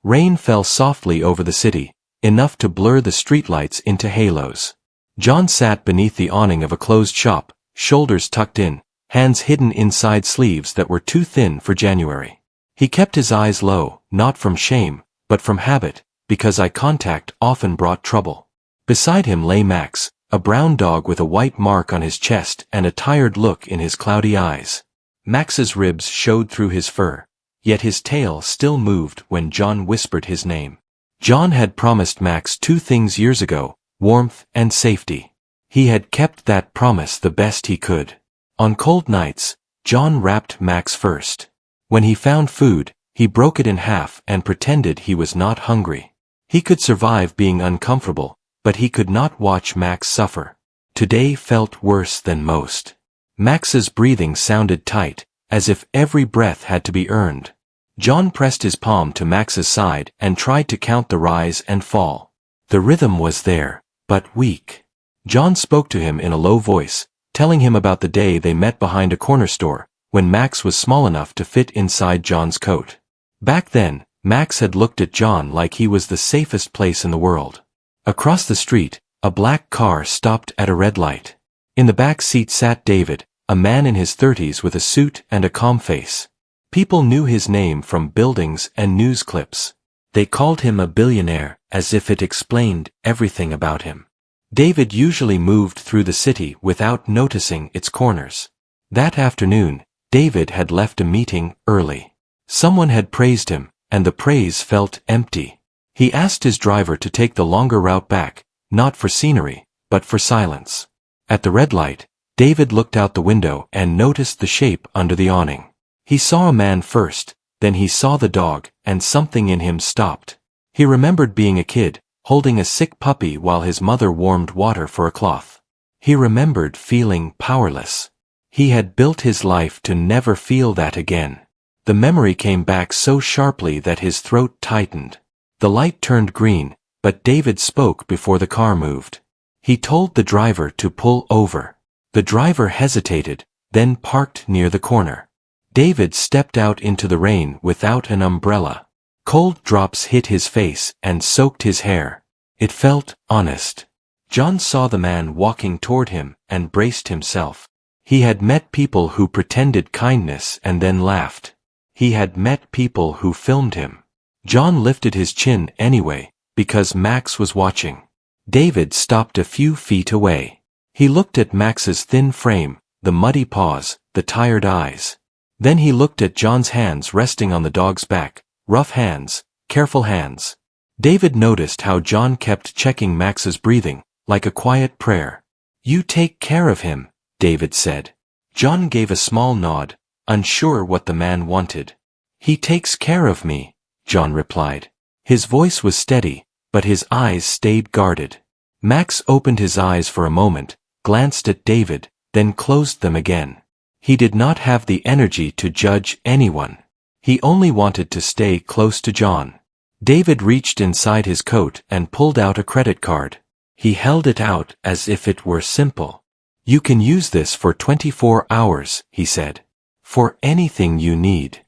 Rain fell softly over the city, enough to blur the streetlights into halos. John sat beneath the awning of a closed shop, shoulders tucked in, hands hidden inside sleeves that were too thin for January. He kept his eyes low, not from shame, but from habit, because eye contact often brought trouble. Beside him lay Max, a brown dog with a white mark on his chest and a tired look in his cloudy eyes. Max's ribs showed through his fur, yet his tail still moved when John whispered his name. John had promised Max two things years ago, warmth and safety. He had kept that promise the best he could. On cold nights, John wrapped Max first. When he found food, he broke it in half and pretended he was not hungry. He could survive being uncomfortable, but he could not watch Max suffer. Today felt worse than most. Max's breathing sounded tight, as if every breath had to be earned. John pressed his palm to Max's side and tried to count the rise and fall. The rhythm was there, but weak. John spoke to him in a low voice, telling him about the day they met behind a corner store, when Max was small enough to fit inside John's coat. Back then, Max had looked at John like he was the safest place in the world. Across the street, a black car stopped at a red light. In the back seat sat David, a man in his 30s with a suit and a calm face. People knew his name from buildings and news clips. They called him a billionaire, as if it explained everything about him. David usually moved through the city without noticing its corners. That afternoon, David had left a meeting early. Someone had praised him, and the praise felt empty. He asked his driver to take the longer route back, not for scenery, but for silence. At the red light, David looked out the window and noticed the shape under the awning. He saw a man first, then he saw the dog, and something in him stopped. He remembered being a kid, holding a sick puppy while his mother warmed water for a cloth. He remembered feeling powerless. He had built his life to never feel that again. The memory came back so sharply that his throat tightened. The light turned green, but David spoke before the car moved. He told the driver to pull over. The driver hesitated, then parked near the corner. David stepped out into the rain without an umbrella. Cold drops hit his face and soaked his hair. It felt honest. John saw the man walking toward him and braced himself. He had met people who pretended kindness and then laughed. He had met people who filmed him. John lifted his chin anyway, because Max was watching. David stopped a few feet away. He looked at Max's thin frame, the muddy paws, the tired eyes. Then he looked at John's hands resting on the dog's back, rough hands, careful hands. David noticed how John kept checking Max's breathing, like a quiet prayer. "You take care of him," David said. John gave a small nod, unsure what the man wanted. "He takes care of me," John replied. His voice was steady, but his eyes stayed guarded. Max opened his eyes for a moment, glanced at David, then closed them again. He did not have the energy to judge anyone. He only wanted to stay close to John. David reached inside his coat and pulled out a credit card. He held it out as if it were simple. "You can use this for 24 hours, he said. "For anything you need."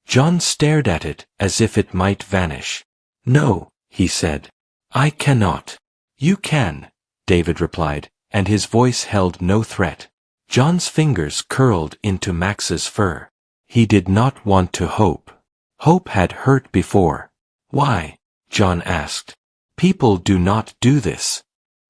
John stared at it as if it might vanish. "No," he said. "I cannot." "You can," David replied, and his voice held no threat. John's fingers curled into Max's fur. He did not want to hope. Hope had hurt before. "Why?" John asked. "People do not do this."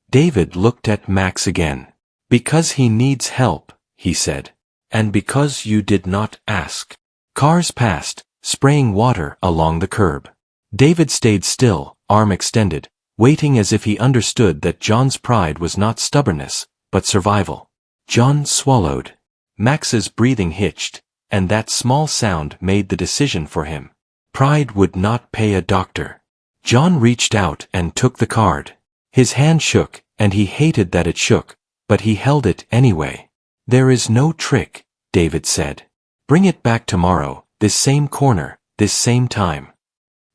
David looked at Max again. "Because he needs help," he said. "And because you did not ask." Cars passed, spraying water along the curb. David stayed still, arm extended, waiting as if he understood that John's pride was not stubbornness, but survival. John swallowed. Max's breathing hitched, and that small sound made the decision for him. Pride would not pay a doctor. John reached out and took the card. His hand shook, and he hated that it shook, but he held it anyway. "There is no trick," David said. "Bring it back tomorrow, this same corner, this same time."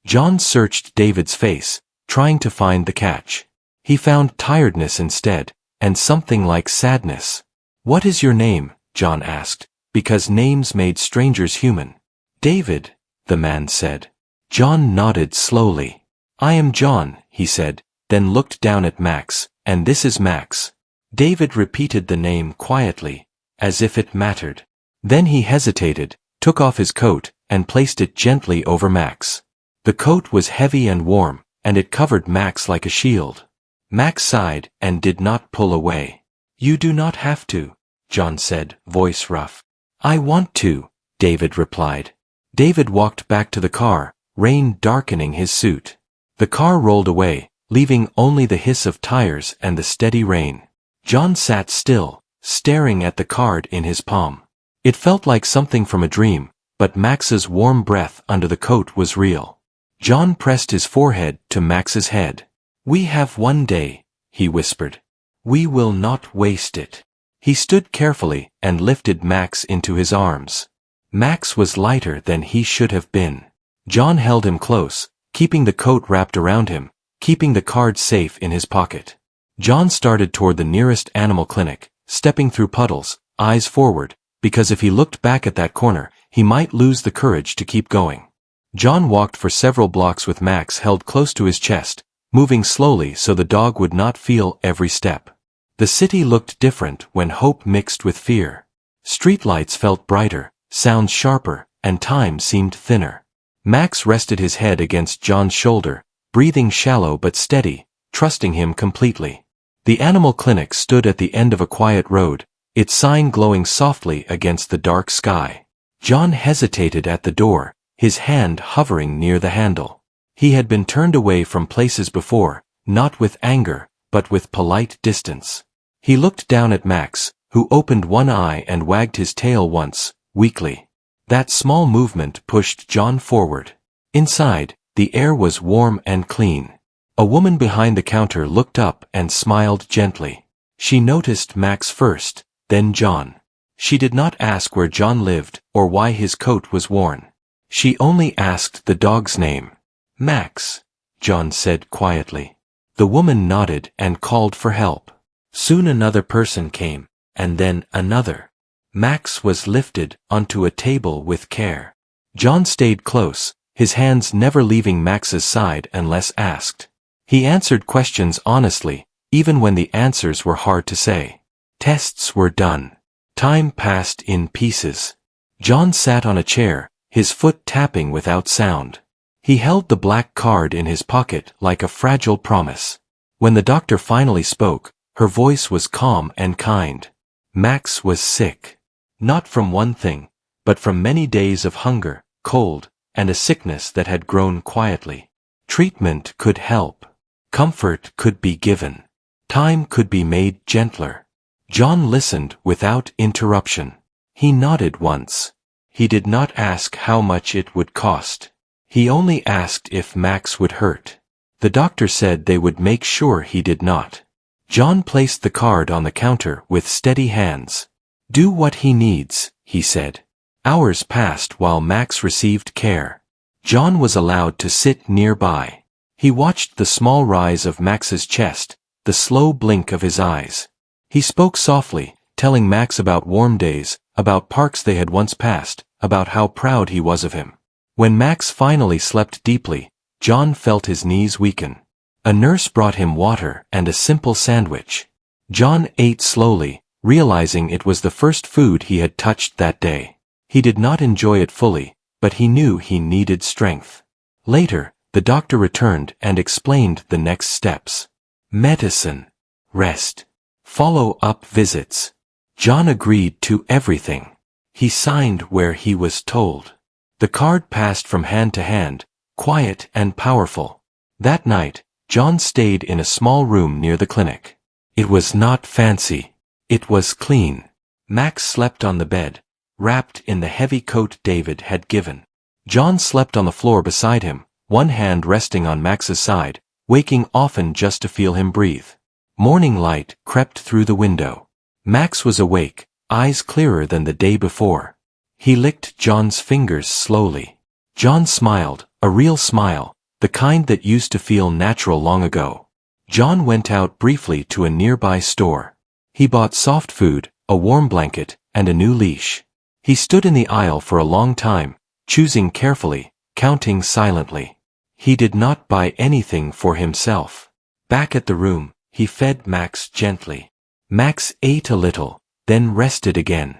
John searched David's face, trying to find the catch. He found tiredness instead, and something like sadness. "What is your name?" John asked, because names made strangers human. "David," the man said. John nodded slowly. "I am John," he said, then looked down at Max, "and this is Max." David repeated the name quietly, as if it mattered. Then he hesitated, took off his coat, and placed it gently over Max. The coat was heavy and warm, and it covered Max like a shield. Max sighed and did not pull away. "You do not have to," John said, voice rough. "I want to," David replied. David walked back to the car, rain darkening his suit. The car rolled away, leaving only the hiss of tires and the steady rain. John sat still, staring at the card in his palm. It felt like something from a dream, but Max's warm breath under the coat was real. John pressed his forehead to Max's head. "We have one day," he whispered. "We will not waste it." He stood carefully and lifted Max into his arms. Max was lighter than he should have been. John held him close, keeping the coat wrapped around him, keeping the card safe in his pocket. John started toward the nearest animal clinic, stepping through puddles, eyes forward, because if he looked back at that corner, he might lose the courage to keep going. John walked for several blocks with Max held close to his chest, moving slowly so the dog would not feel every step. The city looked different when hope mixed with fear. Streetlights felt brighter, sounds sharper, and time seemed thinner. Max rested his head against John's shoulder, breathing shallow but steady, trusting him completely. The animal clinic stood at the end of a quiet road, its sign glowing softly against the dark sky. John hesitated at the door, his hand hovering near the handle. He had been turned away from places before, not with anger, but with polite distance. He looked down at Max, who opened one eye and wagged his tail once, weakly. That small movement pushed John forward. Inside, the air was warm and clean. A woman behind the counter looked up and smiled gently. She noticed Max first, then John. She did not ask where John lived or why his coat was worn. She only asked the dog's name. "Max," John said quietly. The woman nodded and called for help. Soon another person came, and then another. Max was lifted onto a table with care. John stayed close, his hands never leaving Max's side unless asked. He answered questions honestly, even when the answers were hard to say. Tests were done. Time passed in pieces. John sat on a chair, his foot tapping without sound. He held the black card in his pocket like a fragile promise. When the doctor finally spoke, her voice was calm and kind. Max was sick. Not from one thing, but from many days of hunger, cold, and a sickness that had grown quietly. Treatment could help. Comfort could be given. Time could be made gentler. John listened without interruption. He nodded once. He did not ask how much it would cost. He only asked if Max would hurt. The doctor said they would make sure he did not. John placed the card on the counter with steady hands. "Do what he needs," he said. Hours passed while Max received care. John was allowed to sit nearby. He watched the small rise of Max's chest, the slow blink of his eyes. He spoke softly, telling Max about warm days, about parks they had once passed, about how proud he was of him. When Max finally slept deeply, John felt his knees weaken. A nurse brought him water and a simple sandwich. John ate slowly, realizing it was the first food he had touched that day. He did not enjoy it fully, but he knew he needed strength. Later, the doctor returned and explained the next steps. Medicine. Rest. Follow-up visits. John agreed to everything. He signed where he was told. The card passed from hand to hand, quiet and powerful. That night, John stayed in a small room near the clinic. It was not fancy. It was clean. Max slept on the bed, wrapped in the heavy coat David had given. John slept on the floor beside him, one hand resting on Max's side, waking often just to feel him breathe. Morning light crept through the window. Max was awake, eyes clearer than the day before. He licked John's fingers slowly. John smiled, a real smile, the kind that used to feel natural long ago. John went out briefly to a nearby store. He bought soft food, a warm blanket, and a new leash. He stood in the aisle for a long time, choosing carefully, counting silently. He did not buy anything for himself. Back at the room, he fed Max gently. Max ate a little, then rested again.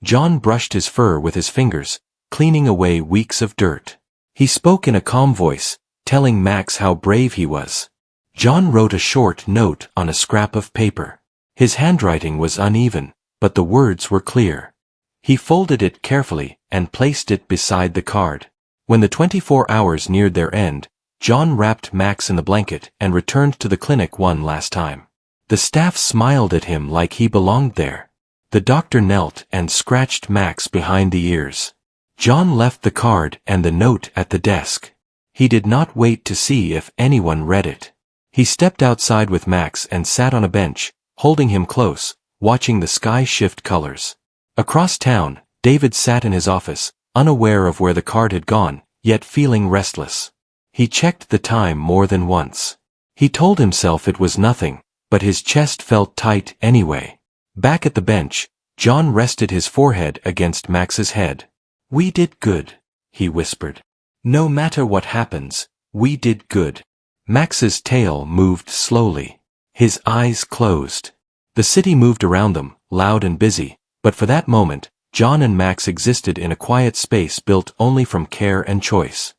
John brushed his fur with his fingers, cleaning away weeks of dirt. He spoke in a calm voice, telling Max how brave he was. John wrote a short note on a scrap of paper. His handwriting was uneven, but the words were clear. He folded it carefully and placed it beside the card. When the 24 hours neared their end, John wrapped Max in the blanket and returned to the clinic one last time. The staff smiled at him like he belonged there. The doctor knelt and scratched Max behind the ears. John left the card and the note at the desk. He did not wait to see if anyone read it. He stepped outside with Max and sat on a bench, holding him close, watching the sky shift colors. Across town, David sat in his office, unaware of where the card had gone, yet feeling restless. He checked the time more than once. He told himself it was nothing, but his chest felt tight anyway. Back at the bench, John rested his forehead against Max's head. "We did good," he whispered. "No matter what happens, we did good." Max's tail moved slowly. His eyes closed. The city moved around them, loud and busy, but for that moment, John and Max existed in a quiet space built only from care and choice.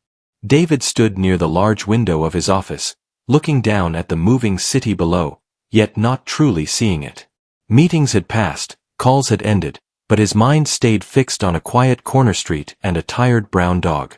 David stood near the large window of his office, looking down at the moving city below, yet not truly seeing it. Meetings had passed, calls had ended, but his mind stayed fixed on a quiet corner street and a tired brown dog.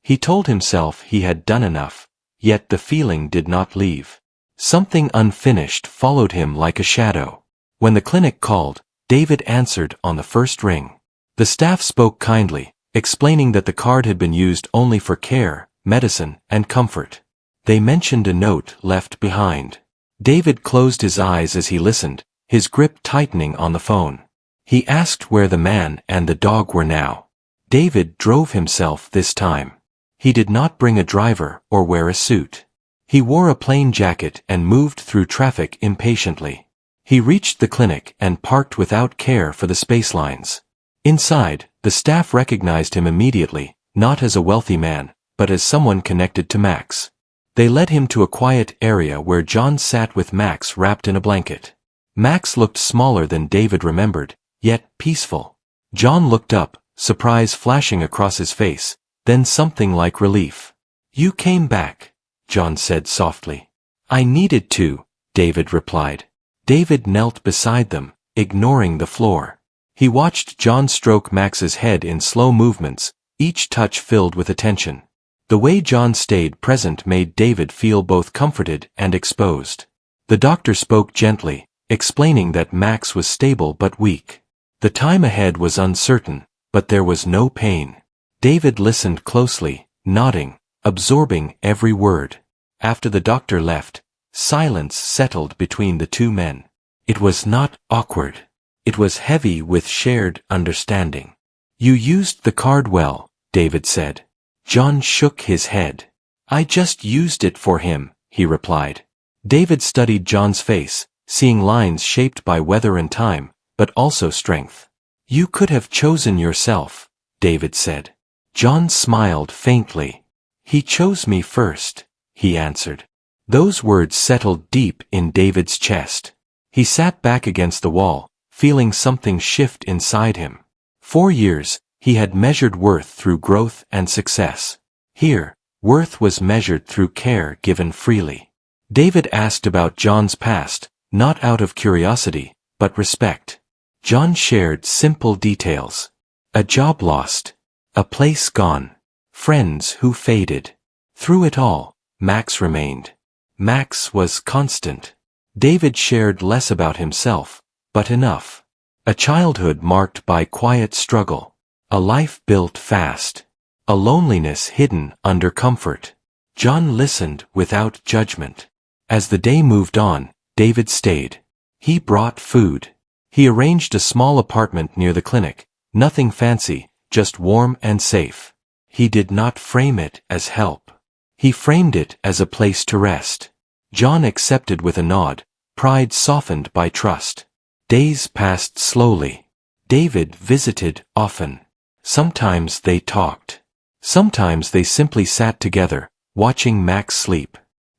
He told himself he had done enough, yet the feeling did not leave. Something unfinished followed him like a shadow. When the clinic called, David answered on the first ring. The staff spoke kindly, explaining that the card had been used only for care, medicine, and comfort. They mentioned a note left behind. David closed his eyes as he listened, his grip tightening on the phone. He asked where the man and the dog were now. David drove himself this time. He did not bring a driver or wear a suit. He wore a plain jacket and moved through traffic impatiently. He reached the clinic and parked without care for the space lines. Inside, the staff recognized him immediately, not as a wealthy man, but as someone connected to Max. They led him to a quiet area where John sat with Max wrapped in a blanket. Max looked smaller than David remembered, yet peaceful. John looked up, surprise flashing across his face, then something like relief. "You came back," John said softly. "I needed to," David replied. David knelt beside them, ignoring the floor. He watched John stroke Max's head in slow movements, each touch filled with attention. The way John stayed present made David feel both comforted and exposed. The doctor spoke gently, explaining that Max was stable but weak. The time ahead was uncertain, but there was no pain. David listened closely, nodding, absorbing every word. After the doctor left, silence settled between the two men. It was not awkward. It was heavy with shared understanding. "You used the card well," David said. John shook his head. "I just used it for him," he replied. David studied John's face, seeing lines shaped by weather and time, but also strength. "You could have chosen yourself," David said. John smiled faintly. "He chose me first," he answered. Those words settled deep in David's chest. He sat back against the wall, feeling something shift inside him. 4 years, he had measured worth through growth and success. Here, worth was measured through care given freely. David asked about John's past, not out of curiosity, but respect. John shared simple details. A job lost. A place gone. Friends who faded. Through it all, Max remained. Max was constant. David shared less about himself, but enough. A childhood marked by quiet struggle. A life built fast. A loneliness hidden under comfort. John listened without judgment. As the day moved on, David stayed. He brought food. He arranged a small apartment near the clinic, nothing fancy, just warm and safe. He did not frame it as help. He framed it as a place to rest. John accepted with a nod, pride softened by trust. Days passed slowly. David visited often. Sometimes they talked. Sometimes they simply sat together, watching Max sleep.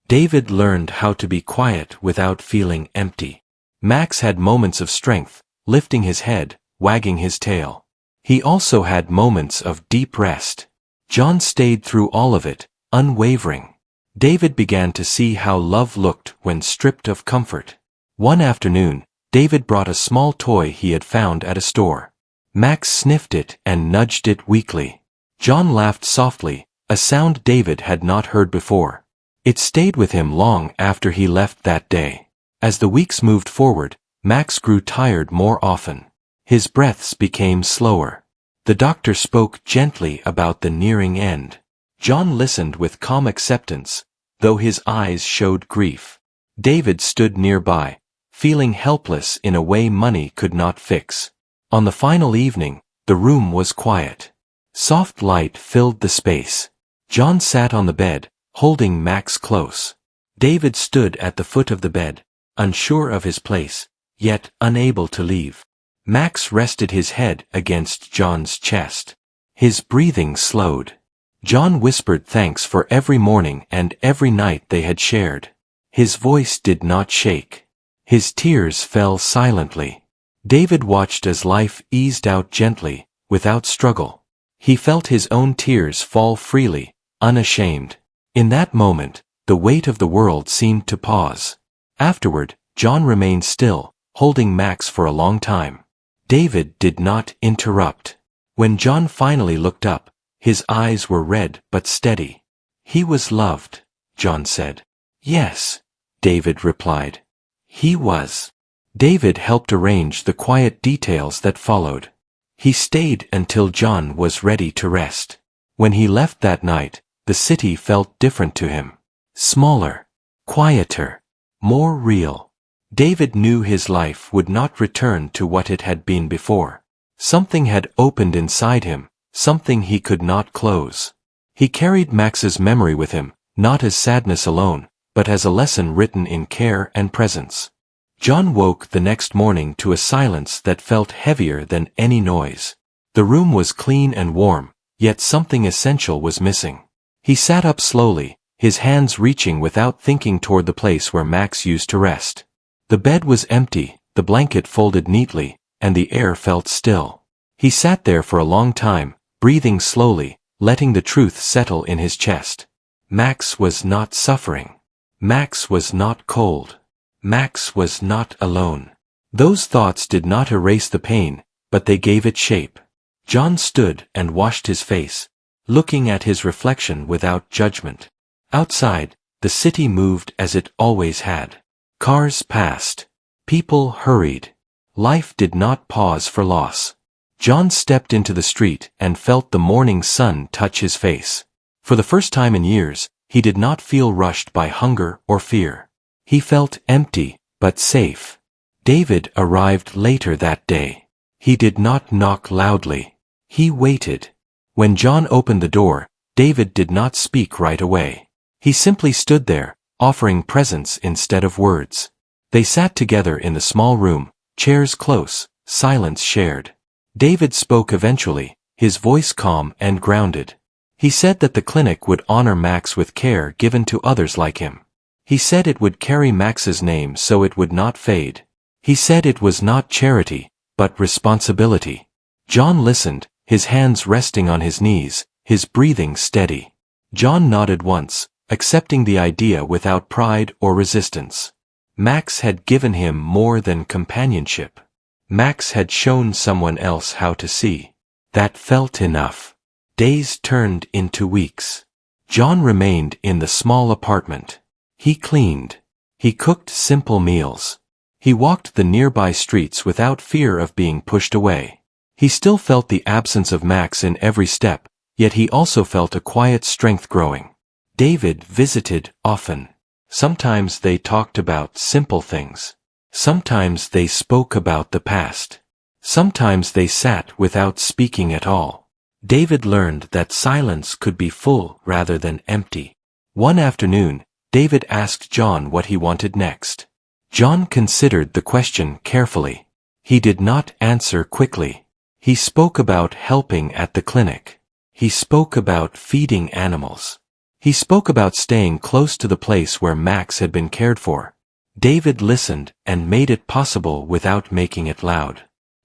David learned how to be quiet without feeling empty. Max had moments of strength, lifting his head, wagging his tail. He also had moments of deep rest. John stayed through all of it, unwavering. David began to see how love looked when stripped of comfort. One afternoon, David brought a small toy he had found at a store. Max sniffed it and nudged it weakly. John laughed softly, a sound David had not heard before. It stayed with him long after he left that day. As the weeks moved forward, Max grew tired more often. His breaths became slower. The doctor spoke gently about the nearing end. John listened with calm acceptance, though his eyes showed grief. David stood nearby, feeling helpless in a way money could not fix. On the final evening, the room was quiet. Soft light filled the space. John sat on the bed, holding Max close. David stood at the foot of the bed, unsure of his place, yet unable to leave. Max rested his head against John's chest. His breathing slowed. John whispered thanks for every morning and every night they had shared. His voice did not shake. His tears fell silently. David watched as life eased out gently, without struggle. He felt his own tears fall freely, unashamed. In that moment, the weight of the world seemed to pause. Afterward, John remained still, holding Max for a long time. David did not interrupt. When John finally looked up, his eyes were red but steady. "He was loved," John said. "Yes," David replied. "He was." David helped arrange the quiet details that followed. He stayed until John was ready to rest. When he left that night, the city felt different to him. Smaller, quieter, more real. David knew his life would not return to what it had been before. Something had opened inside him, something he could not close. He carried Max's memory with him, not as sadness alone, but as a lesson written in care and presence. John woke the next morning to a silence that felt heavier than any noise. The room was clean and warm, yet something essential was missing. He sat up slowly, his hands reaching without thinking toward the place where Max used to rest. The bed was empty, the blanket folded neatly, and the air felt still. He sat there for a long time, breathing slowly, letting the truth settle in his chest. Max was not suffering. Max was not cold. Max was not alone. Those thoughts did not erase the pain, but they gave it shape. John stood and washed his face, looking at his reflection without judgment. Outside, the city moved as it always had. Cars passed. People hurried. Life did not pause for loss. John stepped into the street and felt the morning sun touch his face. For the first time in years, he did not feel rushed by hunger or fear. He felt empty, but safe. David arrived later that day. He did not knock loudly. He waited. When John opened the door, David did not speak right away. He simply stood there, offering presence instead of words. They sat together in the small room, chairs close, silence shared. David spoke eventually, his voice calm and grounded. He said that the clinic would honor Max with care given to others like him. He said it would carry Max's name so it would not fade. He said it was not charity, but responsibility. John listened, his hands resting on his knees, his breathing steady. John nodded once, accepting the idea without pride or resistance. Max had given him more than companionship. Max had shown someone else how to see. That felt enough. Days turned into weeks. John remained in the small apartment. He cleaned. He cooked simple meals. He walked the nearby streets without fear of being pushed away. He still felt the absence of Max in every step, yet he also felt a quiet strength growing. David visited often. Sometimes they talked about simple things. Sometimes they spoke about the past. Sometimes they sat without speaking at all. David learned that silence could be full rather than empty. One afternoon, David asked John what he wanted next. John considered the question carefully. He did not answer quickly. He spoke about helping at the clinic. He spoke about feeding animals. He spoke about staying close to the place where Max had been cared for. David listened and made it possible without making it loud.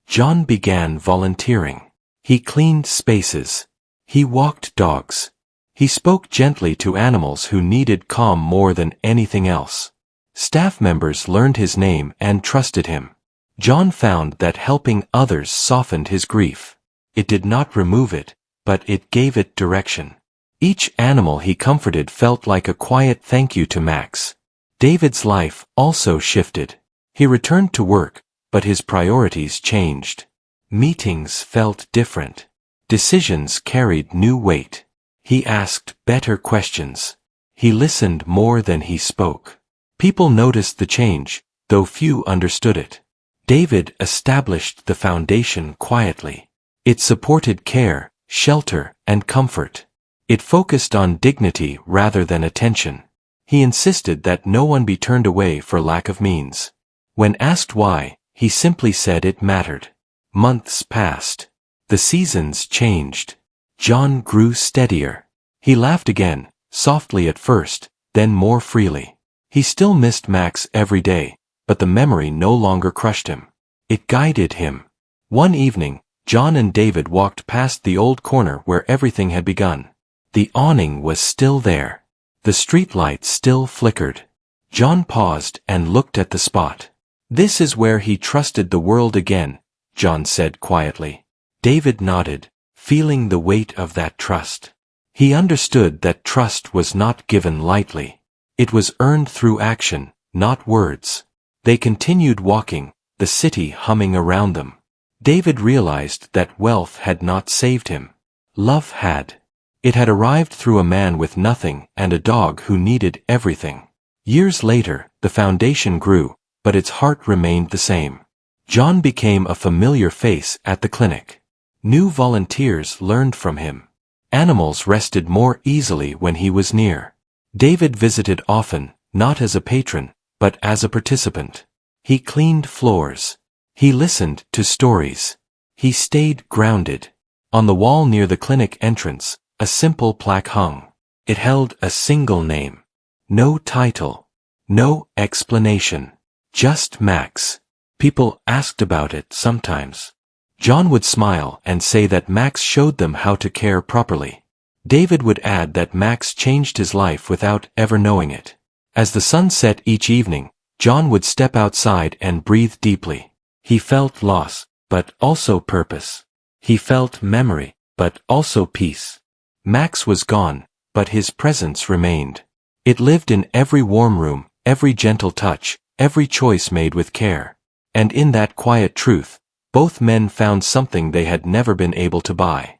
John began volunteering. He cleaned spaces. He walked dogs. He spoke gently to animals who needed calm more than anything else. Staff members learned his name and trusted him. John found that helping others softened his grief. It did not remove it, but it gave it direction. Each animal he comforted felt like a quiet thank you to Max. David's life also shifted. He returned to work, but his priorities changed. Meetings felt different. Decisions carried new weight. He asked better questions. He listened more than he spoke. People noticed the change, though few understood it. David established the foundation quietly. It supported care, shelter, and comfort. It focused on dignity rather than attention. He insisted that no one be turned away for lack of means. When asked why, he simply said it mattered. Months passed. The seasons changed. John grew steadier. He laughed again, softly at first, then more freely. He still missed Max every day, but the memory no longer crushed him. It guided him. One evening, John and David walked past the old corner where everything had begun. The awning was still there. The streetlight still flickered. John paused and looked at the spot. "This is where he trusted the world again," John said quietly. David nodded, feeling the weight of that trust. He understood that trust was not given lightly. It was earned through action, not words. They continued walking, the city humming around them. David realized that wealth had not saved him. Love had. It had arrived through a man with nothing and a dog who needed everything. Years later, the foundation grew, but its heart remained the same. John became a familiar face at the clinic. New volunteers learned from him. Animals rested more easily when he was near. David visited often, not as a patron, but as a participant. He cleaned floors. He listened to stories. He stayed grounded. On the wall near the clinic entrance, a simple plaque hung. It held a single name. No title. No explanation. Just Max. People asked about it sometimes. John would smile and say that Max showed them how to care properly. David would add that Max changed his life without ever knowing it. As the sun set each evening, John would step outside and breathe deeply. He felt loss, but also purpose. He felt memory, but also peace. Max was gone, but his presence remained. It lived in every warm room, every gentle touch, every choice made with care. And in that quiet truth, both men found something they had never been able to buy.